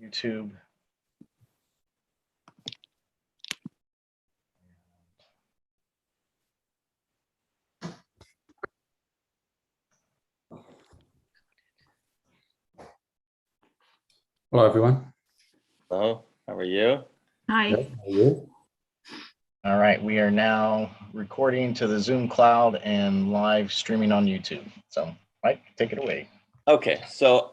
YouTube. Hello, everyone. Hello, how are you? Hi. Good. How are you? All right, we are now recording to the Zoom cloud and live streaming on YouTube. So, Mike, take it away. Okay, so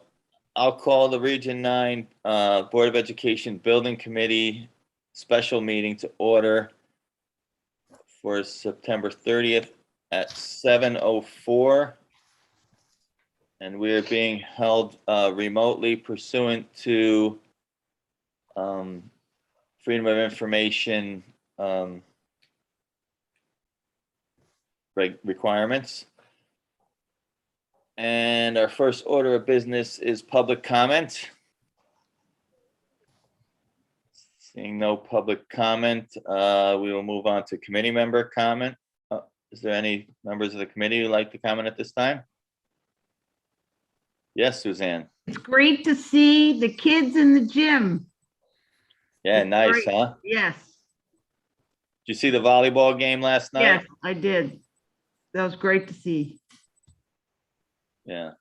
I'll call the Region 9 Board of Education Building Committee special meeting to order for September 30th at 7:04. And we are being held remotely pursuant to Freedom of Information requirements. And our first order of business is public comment. Seeing no public comment, we will move on to committee member comment. Is there any members of the committee who'd like to comment at this time? Yes, Suzanne. It's great to see the kids in the gym. Yeah, It's nice, great. huh? Yes, Did you see the volleyball game last night? yes, I did. That was great to see. Yeah,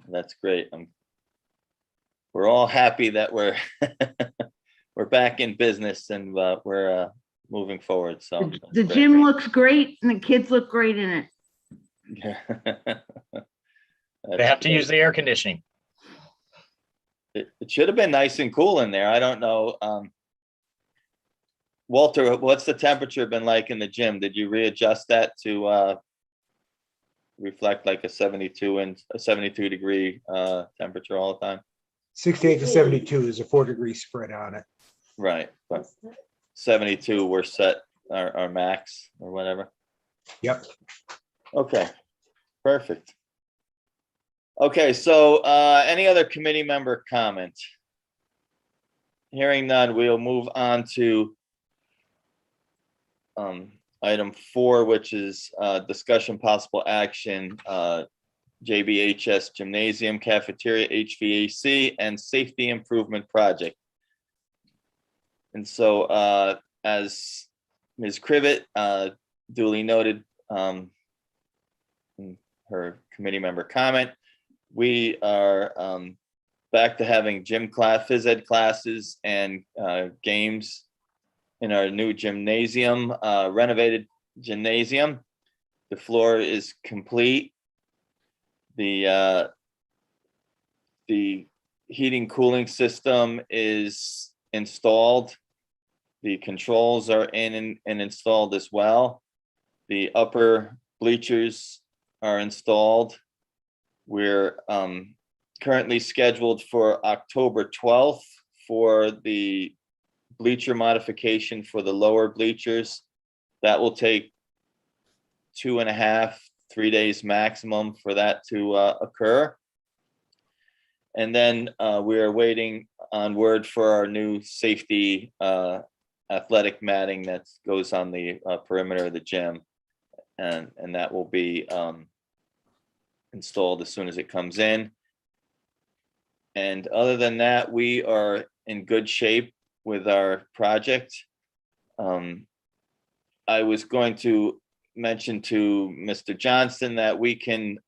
that's great. We're all happy that we're we're back in business and we're moving forward. So The gym looks great and the kids look great in it. They have to use the air conditioning. It should have been nice and cool in there. I don't know. Walter, what's the temperature been like in the gym? Did you readjust that to reflect like a 72 degree temperature all the time? 68 to 72 is a 4-degree spread on it. Right, but 72 we're set our max or whatever. Yep. Okay, perfect. Okay, so any other committee member comment? Hearing none, we'll move on to item 4, which is discussion possible action, JBHS Gymnasium Cafeteria HVAC and Safety Improvement Project. And so as Ms. Crivet duly noted in her committee member comment, we are back to having gym class, phys ed classes and games in our new gymnasium, renovated gymnasium. The floor is complete. The heating cooling system is installed. The controls are in and installed as well. The upper bleachers are installed. We're currently scheduled for October 12th for the bleacher modification for the lower bleachers. That will take 2.5, 3 days maximum for that to occur. And then we are waiting on word for our new safety athletic matting that goes on the perimeter of the gym. And that will be installed as soon as it comes in. And other than that, we are in good shape with our project. I was going to mention to Mr. Johnston that we can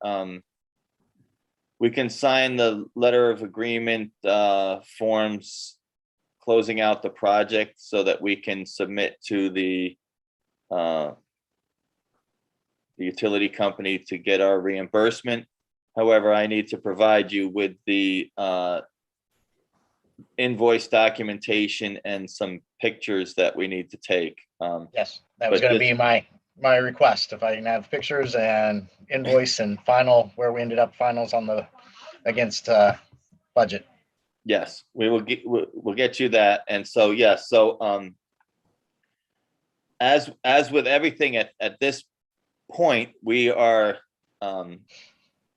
sign the letter of agreement forms closing out the project so that we can submit to the utility company to get our reimbursement. However, I need to provide you with the invoice documentation and some pictures that we need to take. Yes, that was going to be my request. If I can have pictures and invoice and final where we ended up finals on the against budget. Yes, we'll get you that. And so yes, so as with everything at this point, we are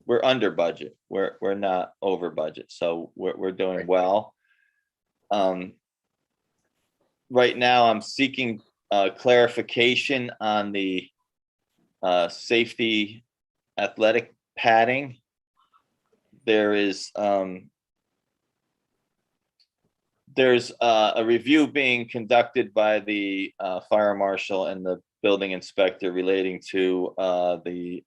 we're under budget. We're not over budget, so we're doing well. Right now, I'm seeking clarification on the safety athletic padding. There is there's a review being conducted by the fire marshal and the building inspector relating to the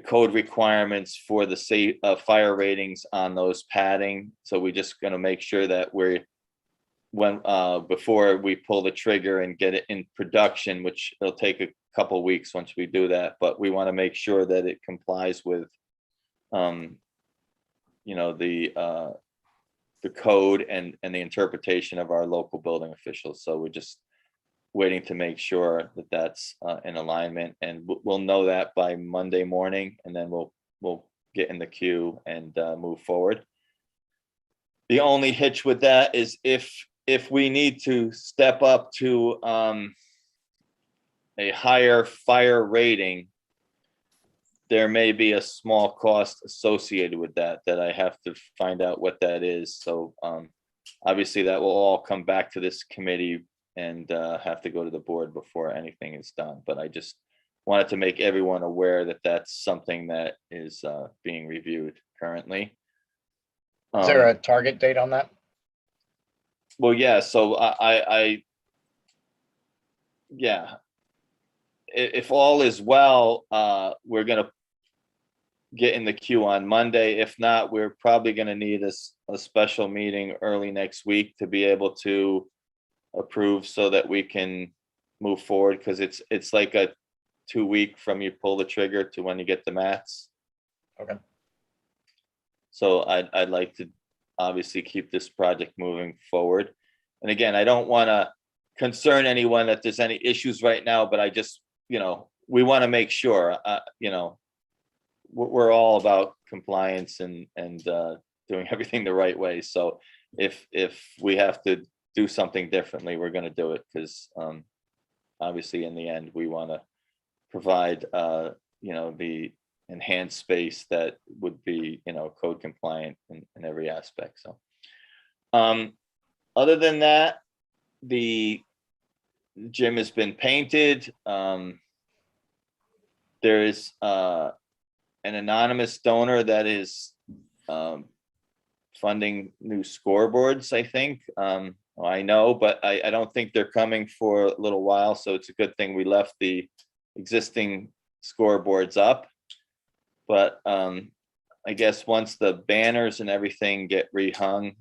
code requirements for the fire ratings on those padding. So we're just going to make sure that before we pull the trigger and get it in production, which it'll take a couple weeks once we do that, but we want to make sure that it complies with the code and the interpretation of our local building officials. So we're just waiting to make sure that that's in alignment, and we'll know that by Monday morning, and then we'll get in the queue and move forward. The only hitch with that is if we need to step up to a higher fire rating, there may be a small cost associated with that I have to find out what that is. So obviously that will all come back to this committee and have to go to the board before anything is done. But I just wanted to make everyone aware that that's something that is being reviewed currently. Is there a target date on that? Well, yeah, so yeah, if all is well, we're gonna get in the queue on Monday. If not, we're probably gonna need a special meeting early next week to be able to approve so that we can move forward, because it's like a 2-week from you pull the trigger to when you get the mats. Okay. So I'd like to obviously keep this project moving forward. And again, I don't want to concern anyone that there's any issues right now, but I just, we want to make sure, we're all about compliance and doing everything the right way. So if we have to do something differently, we're going to do it, because obviously in the end, we want to provide, the enhanced space that would be, code compliant in every aspect. So other than that, the gym has been painted. There is an anonymous donor that is funding new scoreboards, I think. I know, but I don't think they're coming for a little while. So it's a good thing we left the existing scoreboards up. But I guess once the banners and everything get rehung,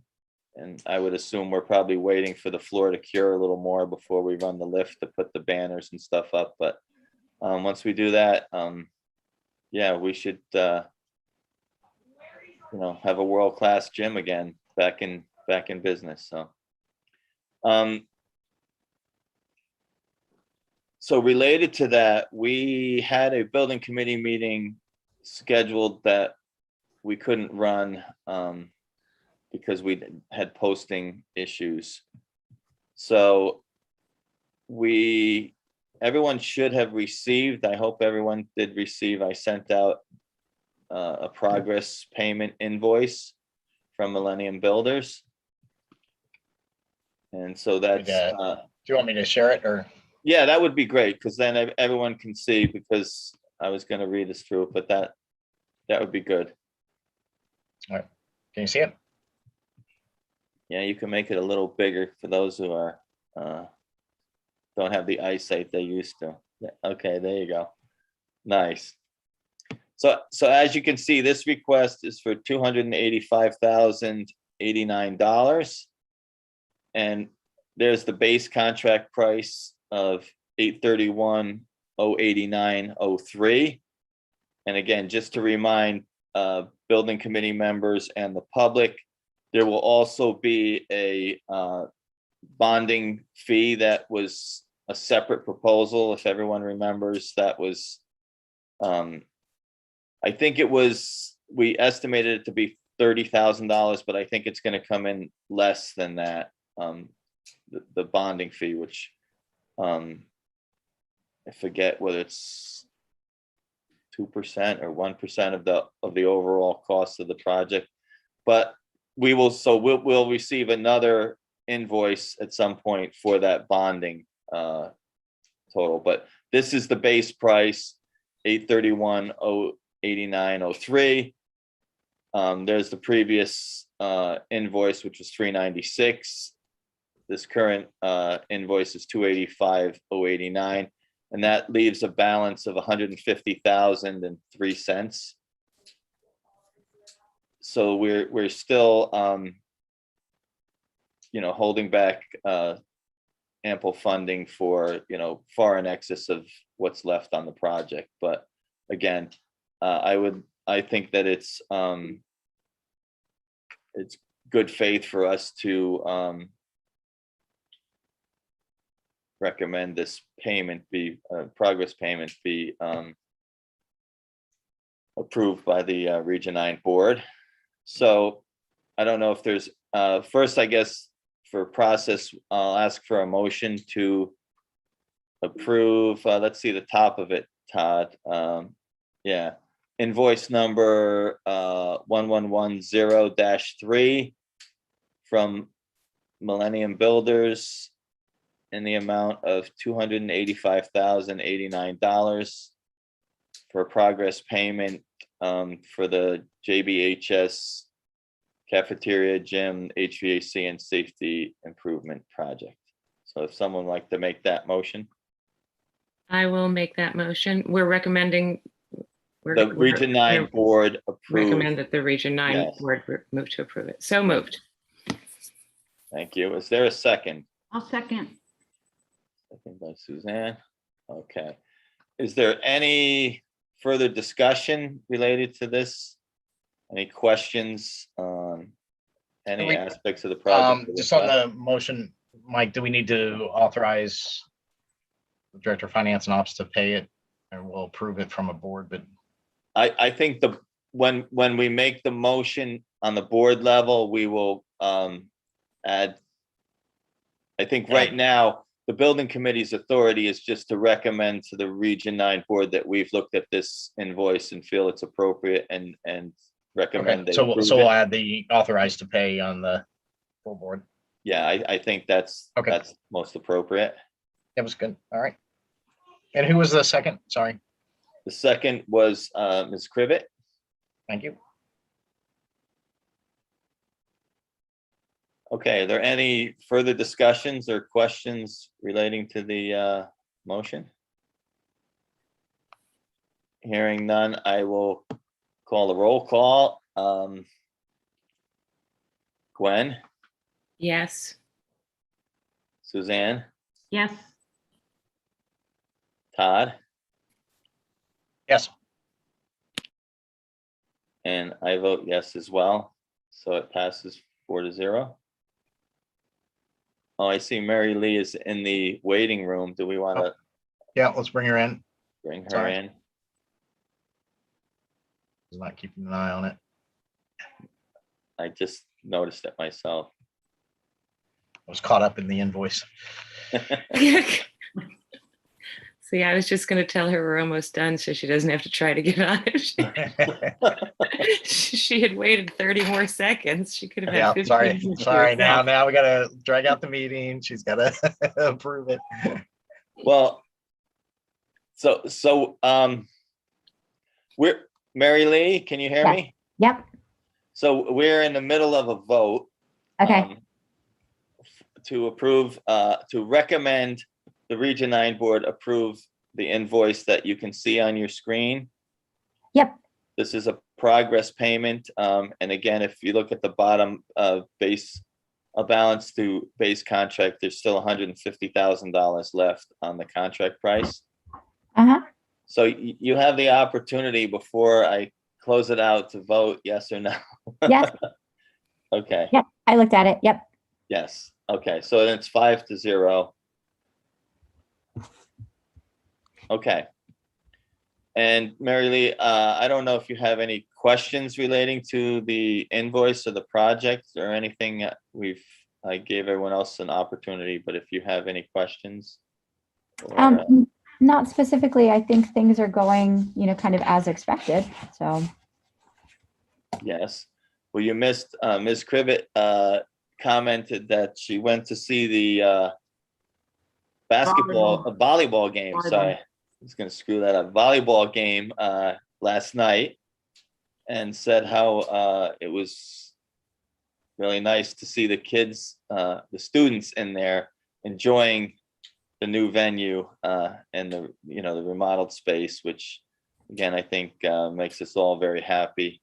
and I would assume we're probably waiting for the floor to cure a little more before we run the lift to put the banners and stuff up. But once we do that, yeah, we should, have a world-class gym again, back in business. So related to that, we had a building committee meeting scheduled that we couldn't run because we had posting issues. So everyone should have received, I hope everyone did receive, I sent out a progress payment invoice from Millennium Builders. And so that's, do you want me to share it, or? Yeah, that would be great, because then everyone can see, because I was going to read us through it, but that would be good. All right. Can you see it? Yeah, you can make it a little bigger for those who are don't have the eyesight they used to. Okay, there you go. Nice. So as you can see, this request is for $285,089, and there's the base contract price of $831,089.03. And again, just to remind building committee members and the public, there will also be a bonding fee that was a separate proposal. If everyone remembers, that was, I think we estimated it to be $30,000, but I think it's going to come in less than that. The bonding fee, which I forget whether it's 2% or 1% of the overall cost of the project, but we'll receive another invoice at some point for that bonding total. But this is the base price, $831,089.03. There's the previous invoice, which was $396. This current invoice is $285,089, and that leaves a balance of $150,003. So we're still holding back ample funding for, far in excess of what's left on the project. But again, I think that it's good faith for us to recommend this payment be progress payment be approved by the Region 9 board. So I don't know if there's first, I guess, for process, I'll ask for a motion to approve. Let's see the top of it, Todd. Yeah, invoice number 1110-3 from Millennium Builders in the amount of $285,089 for progress payment for the JBHS cafeteria, gym, HVAC, and safety improvement project. So if someone would like to make that motion. I will make that motion. We're recommending. The Region 9 board approve. Recommend that the Region 9 Yes. board move to approve it. So moved. Thank you. Is there a second? I'll second. Second by Suzanne. Okay. Is there any further discussion related to this? Any questions on any We- aspects of the project? Just on the motion, Mike, do we need to authorize the Director of Finance and Ops to pay it? Or we'll approve it from a board, but I think when we make the motion on the board level, we will add. I think right now, the building committee's authority is just to recommend to the Region 9 board that we've looked at this invoice and feel it's appropriate and recommend. okay, they so approve we'll it. add the authorized to pay on the full board. Yeah, I think that's Okay. that's most appropriate. That was good. All right. And who was the second? Sorry. The second was Ms. Crivet. Thank you. Okay, are there any further discussions or questions relating to the motion? Hearing none, I will call the roll call. Gwen, Yes. Suzanne, Yes. Todd, Yes. and I vote yes as well. So it passes 4-0. Oh, I see Mary Lee is in the waiting room. Do we want to Yeah, let's bring her in. bring her Sorry. in? He's not keeping an eye on it. I just noticed it myself. I was caught up in the invoice. See, I was just going to tell her we're almost done so she doesn't have to try to get on it. She had waited 30 more seconds. She could have had Yeah, 15 sorry. minutes to Sorry. herself. Now we gotta drag out the meeting. She's gotta approve it. Well, so we're Mary Lee, can you hear Yeah. me? Yep. So we're in the middle of a vote. Okay. To approve, to recommend the Region 9 board approve the invoice that you can see on your screen. Yep. This is a progress payment. And again, if you look at the bottom base, a balance to base contract, there's still $150,000 left on the contract price. Uh-huh. So you have the opportunity before I close it out to vote yes or no. Yes. Okay. Yep. I looked at it. Yep. Yes. Okay. So then it's 5-0. Okay. And Mary Lee, I don't know if you have any questions relating to the invoice or the project or anything. I gave everyone else an opportunity, but if you have any questions. or, Not specifically. I think things are going, kind of as expected. So, yes. Well, you missed, Ms. Crivet commented that she went to see the volleyball game. Volleyball. Sorry, I was gonna screw that up. Volleyball game last night, and said how it was really nice to see the kids, the students in there enjoying the new venue and the, the remodeled space, which again, I think makes us all very happy.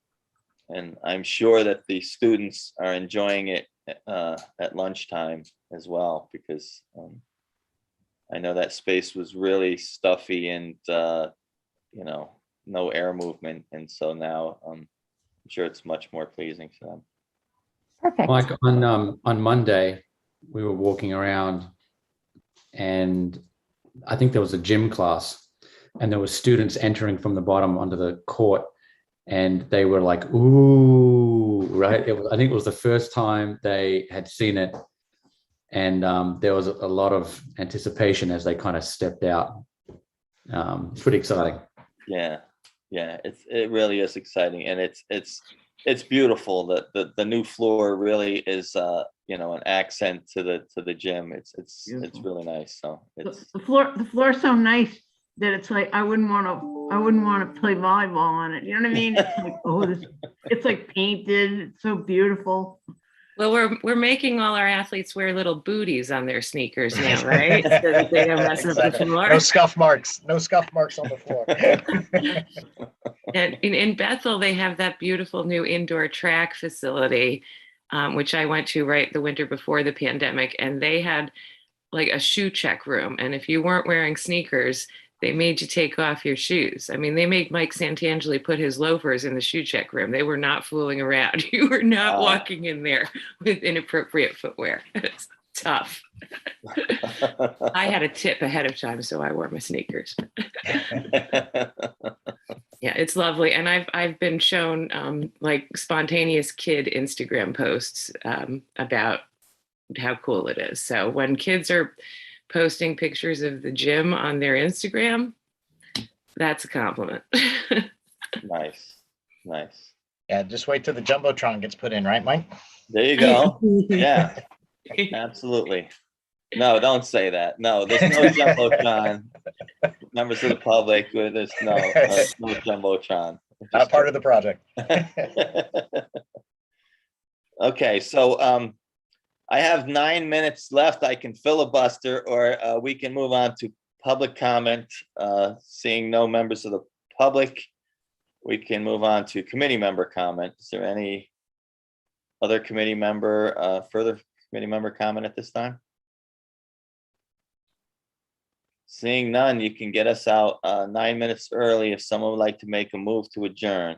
And I'm sure that the students are enjoying it at lunchtime as well, because I know that space was really stuffy and, no air movement. And so now I'm sure it's much more pleasing for them. Perfect. Like on Monday, we were walking around and I think there was a gym class and there were students entering from the bottom onto the court and they were like, ooh, right? I think it was the first time they had seen it. And there was a lot of anticipation as they kind of stepped out. It's pretty exciting. Yeah, it really is exciting, and it's beautiful. The new floor really is an accent to the gym. It's Beautiful. really nice. So it's The floor is so nice that it's like I wouldn't want to play volleyball on it. You know what I mean? It's like, it's like painted. It's so beautiful. Well, we're making all our athletes wear little booties on their sneakers now, right? So that they don't mess up the Exactly. floor. No scuff marks. No scuff marks on the floor. And in Bethel, they have that beautiful new indoor track facility, which I went to right the winter before the pandemic. And they had like a shoe check room. And if you weren't wearing sneakers, they made you take off your shoes. I mean, they made Mike Santangeli put his loafers in the shoe check room. They were not fooling around. You were not walking in there with inappropriate footwear. It's tough. I had a tip ahead of time, so I wore my sneakers. Yeah, it's lovely. And I've been shown like spontaneous kid Instagram posts about how cool it is. So when kids are posting pictures of the gym on their Instagram, that's a compliment. nice. Yeah, just wait till the Jumbotron gets put in, right, Mike? There you go. Yeah, absolutely. No, don't say that. No, there's no Jumbotron. Members of the public, there's no Jumbotron. Not part of the project. Okay, so I have 9 minutes left. I can filibuster, or we can move on to public comment. Seeing no members of the public, we can move on to committee member comment. Is there any other committee member, further committee member comment at this time? Seeing none, you can get us out 9 minutes early if someone would like to make a move to adjourn.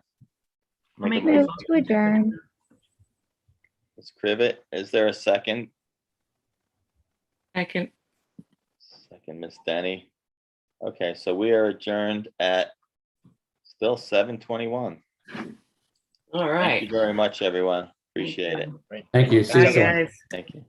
I'll make Move to adjourn. Ms. Crivet, is there a second? Second. Second, Ms. Denny. Okay, so we are adjourned at still 7:21. All Thank right. you very much, everyone. Appreciate it. Great. Thank you. See you Bye, soon. guys. Thank you.